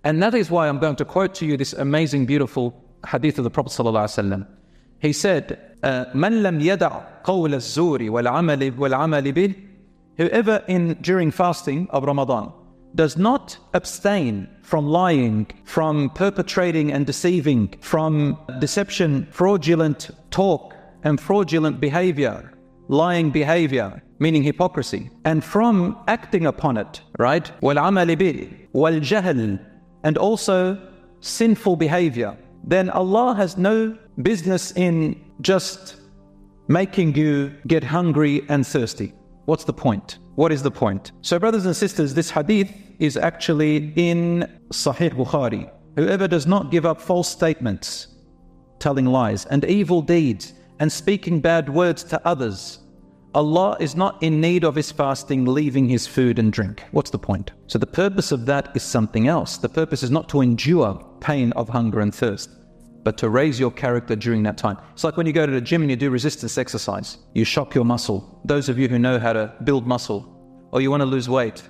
And that is why I'm going to quote to you this amazing, beautiful hadith of the Prophet ﷺ. He said, "Man lam yada' qawl az-zuri wal-amali bih." Whoever during fasting of Ramadan does not abstain from lying, from perpetrating and deceiving, from deception, fraudulent talk and fraudulent behavior, lying behavior, meaning hypocrisy, and from acting upon it, right? وَالْعَمَلِ بِهِ وَالْجَهْلِ, and also sinful behavior, then Allah has no business in just making you get hungry and thirsty. What's the point? What is the point? So brothers and sisters, this hadith is actually in Sahih Bukhari. Whoever does not give up false statements, telling lies, and evil deeds, and speaking bad words to others, Allah is not in need of his fasting leaving his food and drink. What's the point? So the purpose of that is something else. The purpose is not to endure pain of hunger and thirst, but to raise your character during that time. It's like when you go to the gym and you do resistance exercise. You shock your muscle. Those of you who know how to build muscle, or you want to lose weight,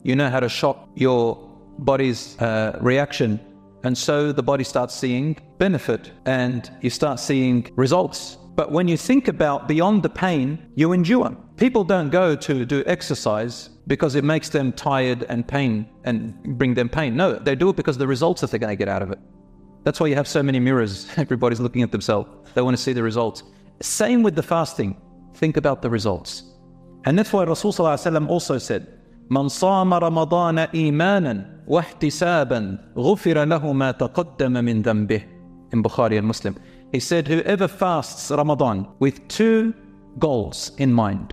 you know how to shock your body's reaction. And so the body starts seeing benefit and you start seeing results. But when you think about beyond the pain, you endure. People don't go to do exercise because it makes them tired and pain and bring them pain. No, they do it because of the results that they're going to get out of it. That's why you have so many mirrors. Everybody's looking at themselves. They want to see the results. Same with the fasting. Think about the results. And that's why Rasul ﷺ also said, "Man sama Ramadana imanan wa ihtisaban ghufira lahu ma taqaddama min dhanbih." In Bukhari and Muslim. He said, whoever fasts Ramadan with two goals in mind.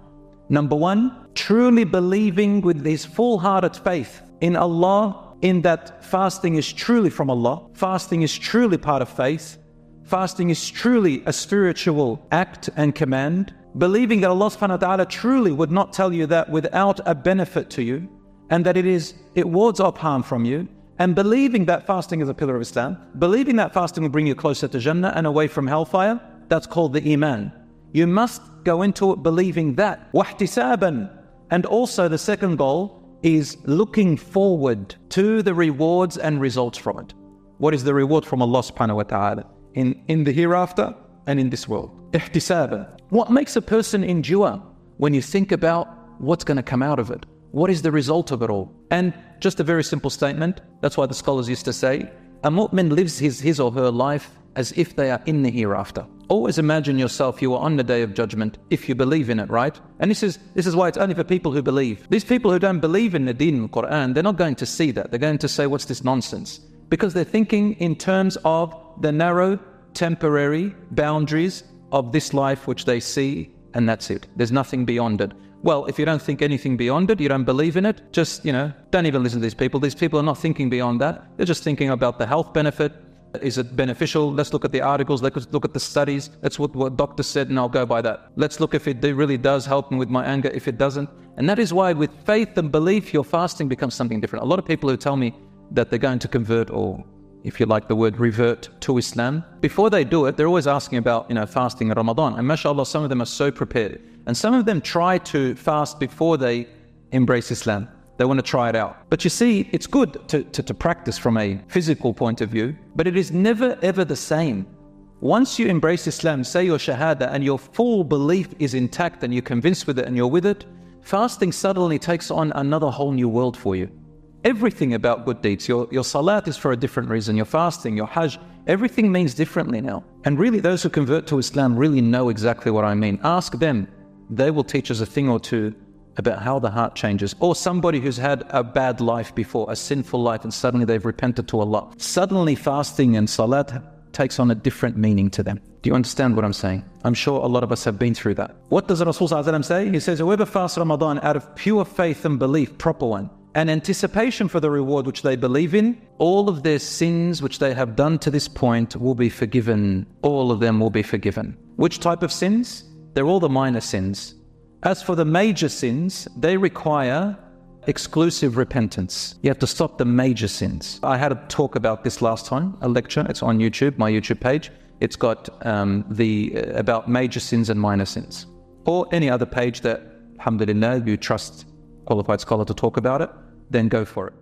Number one, truly believing with his full-hearted faith in Allah, in that fasting is truly from Allah. Fasting is truly part of faith. Fasting is truly a spiritual act and command. Believing that Allah subhanahu wa ta'ala truly would not tell you that without a benefit to you, and that it wards off harm from you. And believing that fasting is a pillar of Islam, believing that fasting will bring you closer to Jannah and away from hellfire, that's called the Iman. You must go into it believing that. وَاحْتِسَابًا. And also the second goal is looking forward to the rewards and results from it. What is the reward from Allah subhanahu wa ta'ala in the hereafter and in this world? احتسابًا. What makes a person endure when you think about what's going to come out of it? What is the result of it all? And just a very simple statement. That's why the scholars used to say, a mu'min lives his or her life as if they are in the hereafter. Always imagine yourself, you are on the day of judgment, if you believe in it, right? And this is why it's only for people who believe. These people who don't believe in the deen and Quran, they're not going to see that. They're going to say, what's this nonsense? Because they're thinking in terms of the narrow, temporary boundaries of this life which they see, and that's it. There's nothing beyond it. Well, if you don't think anything beyond it, you don't believe in it, just, don't even listen to these people. These people are not thinking beyond that. They're just thinking about the health benefit. Is it beneficial? Let's look at the articles. Let's look at the studies. That's what doctor said, and I'll go by that. Let's look if it really does help me with my anger, if it doesn't. And that is why with faith and belief, your fasting becomes something different. A lot of people who tell me that they're going to convert, or if you like the word, revert to Islam, before they do it, they're always asking about, fasting in Ramadan. And mashallah, some of them are so prepared. And some of them try to fast before they embrace Islam. They want to try it out. But you see, it's good to practice from a physical point of view, but it is never ever the same. Once you embrace Islam, say your shahada, and your full belief is intact and you're convinced with it and you're with it, fasting suddenly takes on another whole new world for you. Everything about good deeds, your salat is for a different reason, your fasting, your hajj, everything means differently now. And really those who convert to Islam really know exactly what I mean. Ask them. They will teach us a thing or two about how the heart changes. Or somebody who's had a bad life before, a sinful life, and suddenly they've repented to Allah. Suddenly fasting and salat takes on a different meaning to them. Do you understand what I'm saying? I'm sure a lot of us have been through that. What does Rasul ﷺ say? He says, whoever fasts Ramadan out of pure faith and belief, proper one, and anticipation for the reward which they believe in, all of their sins which they have done to this point will be forgiven. All of them will be forgiven. Which type of sins? They're all the minor sins. As for the major sins, they require exclusive repentance. You have to stop the major sins. I had a talk about this last time, a lecture. It's on YouTube, my YouTube page. It's got about major sins and minor sins. Or any other page that, alhamdulillah, you trust qualified scholar to talk about it, then go for it.